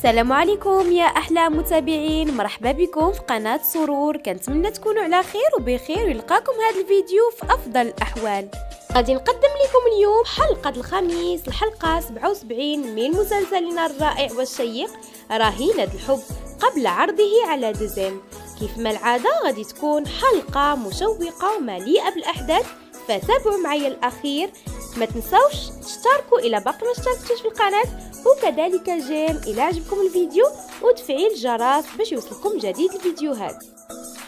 السلام عليكم يا احلى متابعين، مرحبا بكم في قناه سرور. كنتمنى تكونوا على خير وبخير ويلقاكم هذا الفيديو في افضل الاحوال. غادي نقدم لكم اليوم حلقه الخميس، الحلقه 77 من مسلسلنا الرائع والشيق رهينة الحب قبل عرضه على دزيم. كيف ما العاده غادي تكون حلقه مشوقه ومليئه بالاحداث، فتابعوا معايا الاخير. ما تنسوش تشتركوا الى باقي ما اشتركتوش في القناه، وكذلك جيم الى عجبكم الفيديو وتفعيل الجرس باش يوصلكم جديد الفيديوهات.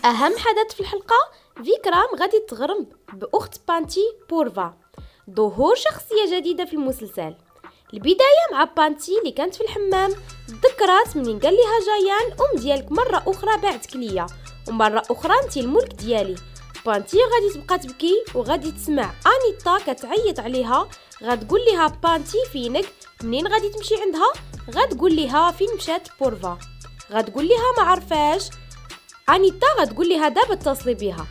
اهم حدث في الحلقه، فيكرام غادي تغرم باخت بانتي بورفا، ظهور شخصيه جديده في المسلسل. البدايه مع بانتي اللي كانت في الحمام، تذكرات منين قال لها جايان ام ديالك مره اخرى باعتك ليا ومره اخرى انت الملك ديالي. بانتي غادي تبقى تبكي وغادي تسمع انيتا كتعيط عليها، غتقول لها بانتي فينك؟ منين غادي تمشي عندها؟ غتقول لها فين مشات بورفا؟ غتقول لها ما عرفاش. انيتا غتقول لها دابا اتصلي بها.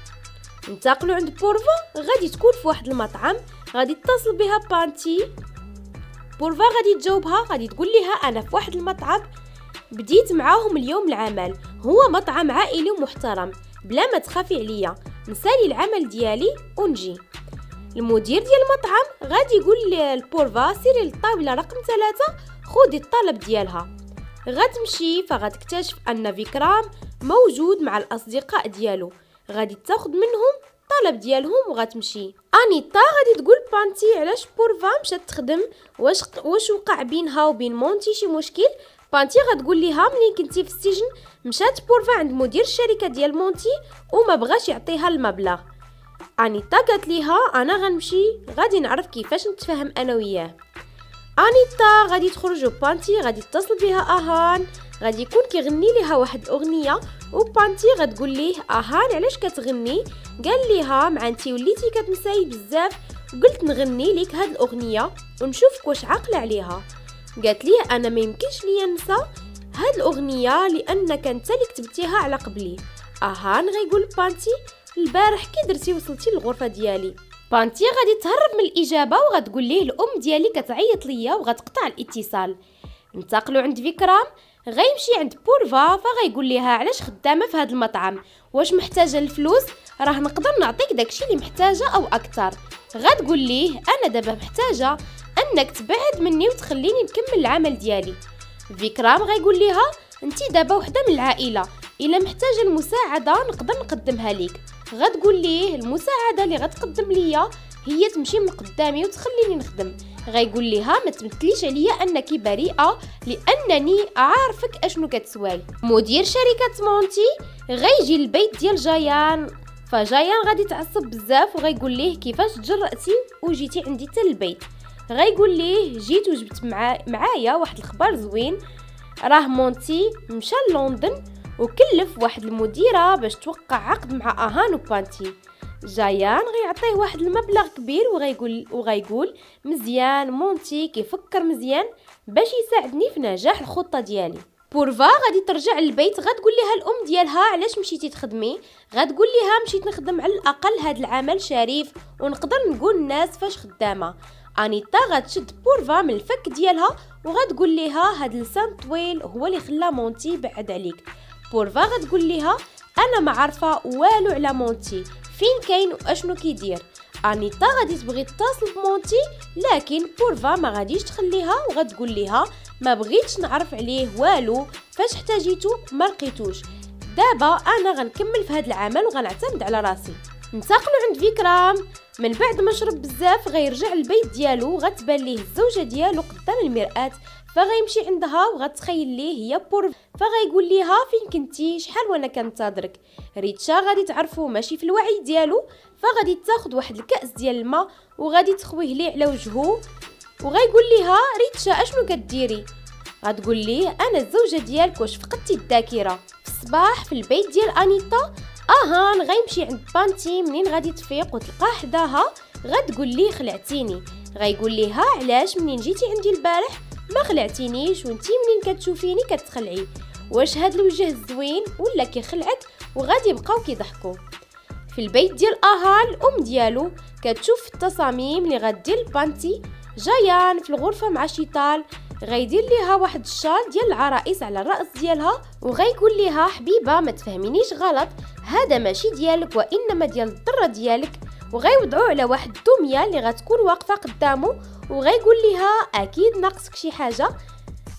انتقلوا عند بورفا، غادي تكون في واحد المطعم، غادي تتصل بها بانتي. بورفا غادي تجاوبها، غادي تقول لها انا في واحد المطعم بديت معاهم اليوم العمل، هو مطعم عائلي ومحترم، بلا ما تخافي عليا، نسالي العمل ديالي ونجي. المدير ديال المطعم غادي يقول لبورفا سيري للطاوله رقم 3 خذي الطلب ديالها. غتمشي فغتكتشف ان فيكرام موجود مع الاصدقاء ديالو، غادي تاخذ منهم الطلب ديالهم وغتمشي. انيتا غادي تقول بانتي علاش بورفا مشات تخدم، واش وقع بينها وبين مونتي شي مشكل؟ بانتي غتقول لها منين كنتي في السجن مشات بورفا عند مدير الشركه ديال مونتي وما بغاش يعطيها المبلغ. انيتا قالت ليها انا غنمشي غادي نعرف كيفاش نتفاهم انا وياه. انيتا غادي تخرج وبانتي غادي تتصل بها اهان، غادي يكون كيغني ليها واحد الاغنيه وبانتي غتقول ليه اهان علاش كتغني؟ قال ليها مع انتي وليتي كتنساي بزاف وقلت نغني لك هاد الاغنيه ونشوفك واش عاقله عليها. قالت ليه انا ما يمكنش ليا ننسى هاد الاغنيه لانك انت اللي كتبتيها على قبلي. اهان غيقول بانتي البارح كي درتي وصلتي للغرفه ديالي. بانتي غادي تهرب من الاجابه وغتقول ليه الام ديالي كتعيط ليا وغتقطع الاتصال. انتقلوا عند فيكرام، غيمشي عند بورفا فغيقول لها علاش خدامه في هذا المطعم، واش محتاجه الفلوس؟ راه نقدر نعطيك داكشي اللي محتاجه او اكثر. غتقول ليه انا دابا محتاجه انك تبعد مني وتخليني نكمل العمل ديالي. فيكرام غيقول لها انتي دابا وحده من العائله، الا محتاجه المساعده نقدر نقدمها ليك. غتقول ليه المساعده اللي غتقدم ليا هي تمشي من قدامي وتخليني نخدم. غيقول ليها ما تمثليش عليا انك بريئه لانني عارفك اشنو كتسواي. مدير شركه مونتي غيجي البيت ديال جايان، فجايان غادي تعصب بزاف وغيقول ليه كيفاش تجرأتي وجيتي عندي حتى البيت. غيقول ليه جيت وجبت معايا واحد الخبر زوين، راه مونتي مشى لندن وكلف واحد المديره باش توقع عقد مع اهان وبانتي. جايان غيعطيه واحد المبلغ كبير وغيقول مزيان مونتي كيفكر مزيان باش يساعدني في نجاح الخطه ديالي. بورفا غادي ترجع للبيت، غتقول لها الام ديالها علاش مشيتي تخدمي؟ غتقول لها مشيت نخدم على الاقل هاد العمل شريف ونقدر نقول الناس فاش خدامه. انيتا غتشد بورفا من الفك ديالها وغتقول لها هاد اللسان طويل هو اللي خلى مونتي بعد عليك. بورفا غتقول لها انا ما عارفه والو على مونتي، فين كاين واشنو كيدير؟ انيتا غادي تبغي تتصل بمونتي لكن بورفا ما غاديش تخليها وغتقول لها ما بغيتش نعرف عليه والو، فاش احتاجيتو ما لقيتوش، دابا انا غنكمل في هذا العمل وغنعتمد على راسي. انتقلوا عند فيكرام، من بعد ما شرب بزاف غيرجع للبيت ديالو، غتبان ليه الزوجه ديالو قدام المرآة، فغيمشي عندها وغتخيل ليه هي بورفا، فغيقول ليها فين كنتي شحال وانا كنتظرك. ريتشا غادي تعرفو ماشي في الوعي ديالو، فغادي تاخذ واحد الكاس ديال الماء وغادي تخويه ليه على وجهه وغيقول ليها ريتشا اشنو كديري؟ غتقول ليه انا الزوجه ديالك واش فقدتي الذاكره. في الصباح في البيت ديال انيتا، اهان غيمشي عند بانتي، منين غادي تفيق وتلقاه حداها غتقول ليه خلعتيني. غيقول ليها علاش منين جيتي عندي البارح ما خلعتينيش وانتي منين كتشوفيني كتخلعي؟ واش هاد الوجه الزوين ولا كيخلعك؟ وغادي يبقاو كيضحكوا. في البيت ديال اهان الام ديالو كتشوف التصاميم اللي غدير بانتي. جايان في الغرفه مع شيطال، غيدير ليها واحد الشال ديال العرائس على الراس ديالها، وغيقول ليها حبيبه ما تفهمينيش غلط، هذا ماشي ديالك وانما ديال الضره ديالك. وغيوضعوا على واحد الدميه اللي غتكون واقفه قدامه، وغيقول ليها اكيد ناقصك شي حاجه.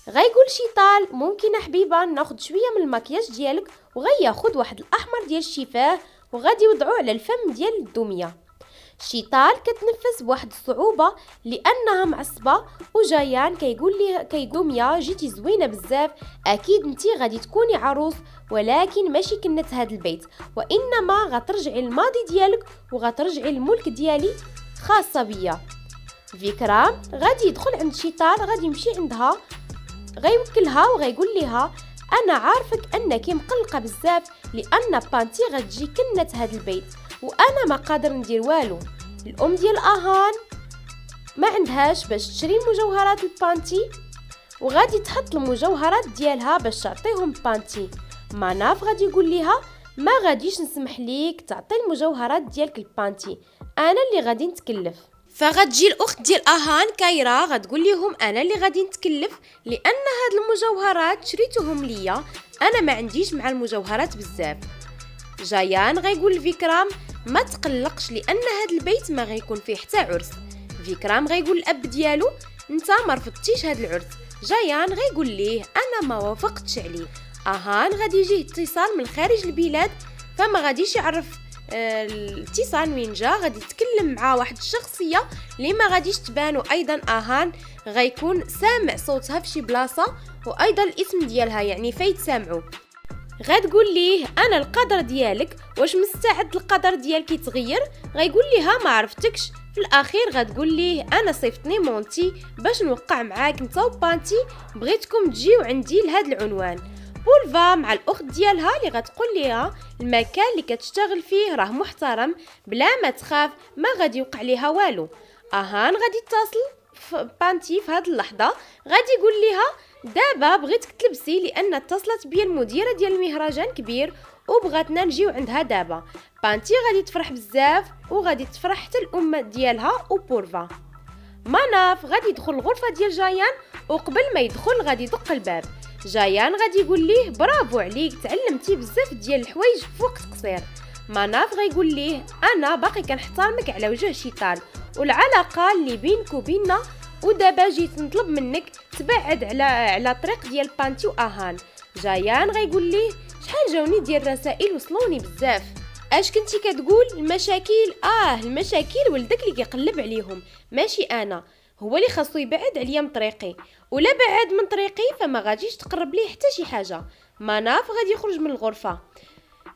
غيقول شيطان ممكن حبيبه ناخذ شويه من المكياج ديالك، وغياخذ واحد الاحمر ديال الشفاه وغادي يوضعوه على الفم ديال الدميه. شيطان كتنفس بواحد الصعوبه لانها معصبه، وجايان كيقول ليها جيتي زوينه بزاف، اكيد انتي غادي تكوني عروس، ولكن ماشي كنت هاد البيت، وانما غترجعي الماضي ديالك وغترجعي الملك ديالي خاصه بيا. فيكرام غادي يدخل عند شيطان، غادي يمشي عندها غيوكلها وغيقول لها انا عارفك انك مقلقه بزاف لان بانتي غتجي كنت هاد البيت، وانا ما قادر ندير والو. الام ديال اهان ما عندهاش باش تشري المجوهرات البانتي، وغادي تحط المجوهرات ديالها باش تعطيهم بانتي. مناف غادي يقول لها ما غاديش نسمح ليك تعطي المجوهرات ديالك البانتي، انا اللي غادي نتكلف. فغتجي الاخت ديال اهان كايرا غتقول لهم انا اللي غادي نتكلف، لان هاد المجوهرات شريتهم ليا، انا ما عنديش مع المجوهرات بزاف. جايان غيقول لفيكرام ما تقلقش لان هاد البيت ما غيكون فيه حتى عرس. فيكرام غيقول الاب ديالو انت ما رفضتيش هاد العرس. جايان غيقول ليه انا ما وافقتش عليه. اهان غادي يجيه اتصال من خارج البلاد، فما غاديش يعرف الاتصال وين جا، غادي يتكلم مع واحد الشخصيه اللي ما غاديش تبانو. ايضا اهان غيكون سامع صوتها في شي بلاصه، وايضا الاسم ديالها يعني فيتسامعوا. غتقول ليه انا القدر ديالك واش مستعد القدر ديالك يتغير؟ غيقول ليها ما عرفتكش. في الاخير غتقول ليه انا صيفطني مونتي باش نوقع معاك انت وبانتي، بغيتكم تجيو عندي لهذا العنوان. بولفا مع الاخت ديالها اللي غتقول ليها المكان اللي كتشتغل فيه راه محترم، بلا ما تخاف ما غادي يوقع ليها والو. اهان غادي تتصل بانتي في هذه اللحظه، غادي يقول ليها دابا بغيتك تلبسي لان اتصلت بيا المديره ديال المهرجان كبير وبغاتنا نجيو عندها دابا. بانتي غادي تفرح بزاف وغادي تفرح حتى الام ديالها وبولفا. مناف غادي يدخل الغرفه ديال جايان، وقبل ما يدخل غادي يدق الباب. جايان غادي يقول ليه برافو عليك تعلمتي بزاف ديال الحوايج في وقت قصير. مناف غيقول ليه انا باقي كنحترمك على وجه شيطان والعلاقه اللي بينك وبيننا، ودابا جيت نطلب منك تبعد على طريق ديال بانتي واهان. جايان غيقول ليه شحال جاوني ديال الرسائل وصلوني بزاف، اش كنتي كتقول المشاكل؟ المشاكل ولدك اللي كيقلب عليهم ماشي انا، هو اللي خاصو يبعد عليا من طريقي، ولا بعد من طريقي فما غاديش تقرب ليه حتى شي حاجه. مناف غادي يخرج من الغرفه.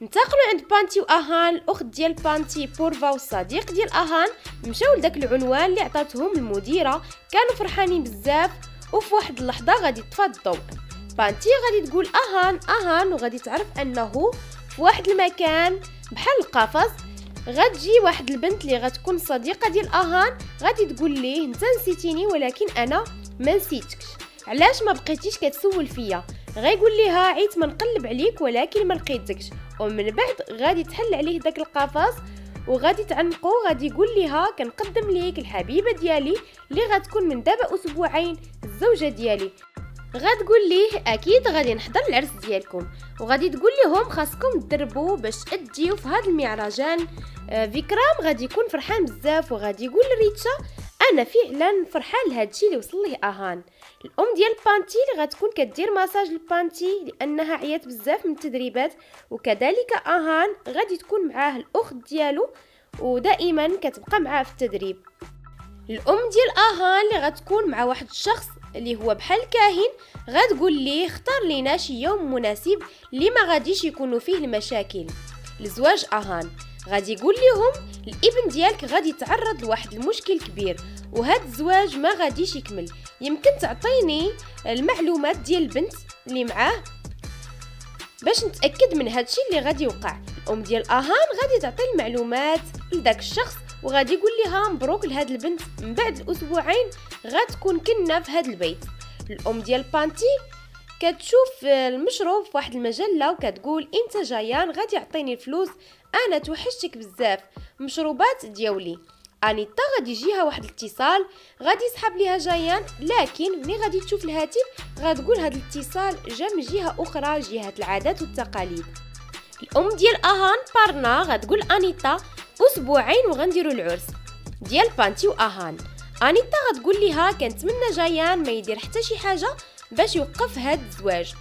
انتقلوا عند بانتي واهان. الاخت ديال بانتي بولفا والصديق ديال اهان مشاو لداك العنوان اللي عطاتهم المديره، كانوا فرحانين بزاف. وفي واحد اللحظه غادي يطفى الضوء. بانتي غادي تقول اهان وغادي تعرف انه في واحد المكان بحال القفص غتجي واحد البنت اللي غتكون صديقه ديال اهان، غادي تقول ليه انت نسيتيني ولكن انا ما نسيتكش، علاش ما بقيتيش كتسول فيا؟ غيقول ليها عيت ما نقلب عليك ولكن ما لقيتكش. ومن بعد غادي تحل عليه داك القفص وغادي تعنقو. غادي يقول ليها كنقدم ليك الحبيبه ديالي اللي غتكون من دابا اسبوعين الزوجه ديالي. غتقول ليه اكيد غادي نحضر العرس ديالكم، وغادي تقول لهم خاصكم تدربوا باش تجيو في هذا المهرجان. فيكرام غادي يكون فرحان بزاف وغادي يقول لريتشا انا فعلا فرحان لهادشي اللي وصل ليه اهان. الام ديال بانتي اللي غتكون كدير مساج لبانتي لانها عيات بزاف من التدريبات، وكذلك اهان غادي تكون معاه الاخت ديالو ودائما كتبقى معاه في التدريب. الام ديال اهان اللي غتكون مع واحد الشخص اللي هو بحال كاهن، غتقول ليه اختار لينا شي يوم مناسب اللي ما غاديش يكونوا فيه المشاكل لزواج اهان. غادي يقول لهم الابن ديالك غادي يتعرض لواحد المشكل كبير وهذا الزواج ما غاديش يكمل، يمكن تعطيني المعلومات ديال البنت اللي معاه باش نتاكد من هادشي اللي غادي يوقع. الام ديال اهان غادي تعطي المعلومات لذاك الشخص وغادي يقول لها مبروك لهاد البنت، من بعد الاسبوعين غتكون كنا في هاد البيت. الام ديال بانتي كتشوف المشروب في واحد المجله وكتقول انت جايان غادي يعطيني الفلوس، انا توحشتك بزاف، مشروبات ديالي. انيتا غادي يجيها واحد الاتصال، غادي يسحب ليها جيان، لكن ملي غادي تشوف الهاتف غتقول هذا الاتصال جا من جهه اخرى، جهه العادات والتقاليد. الام ديال اهان بارنا غتقول انيتا اسبوعين وغنديروا العرس ديال بانتي واهان. انيتا غتقول ليها كنتمنى جيان ما يدير حتى شي حاجه باش يوقف هاد الزواج.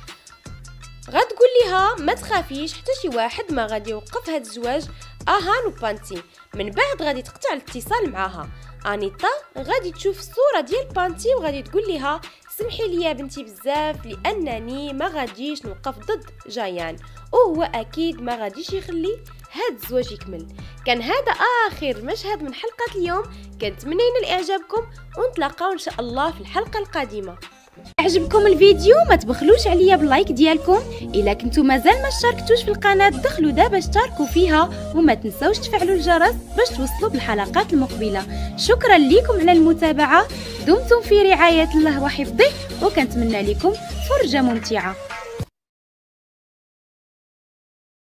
غتقول ليها ما تخافيش حتى شي واحد ما غادي يوقف هاد الزواج اهان وبانتي. من بعد غادي تقطع الاتصال معاها. انيتا غادي تشوف الصوره ديال بانتي وغادي تقول ليها سمحي لي يا بنتي بزاف لانني ما غاديش نوقف ضد جيان، وهو اكيد ما غاديش يخلي هاد الزواج يكمل. كان هذا اخر مشهد من حلقه اليوم، كنتمنى ينال اعجابكم ونتلاقاو ان شاء الله في الحلقه القادمه. عجبكم الفيديو ما تبخلوش عليا باللايك ديالكم. الا كنتو مازال ما اشتركتوش في القناه دخلوا دابا اشتركوا فيها وما تنسوش تفعلوا الجرس باش توصلوا بالحلقات المقبله. شكرا لكم على المتابعه، دمتم في رعايه الله وحفظه، وكنتمنى لكم فرجه ممتعه.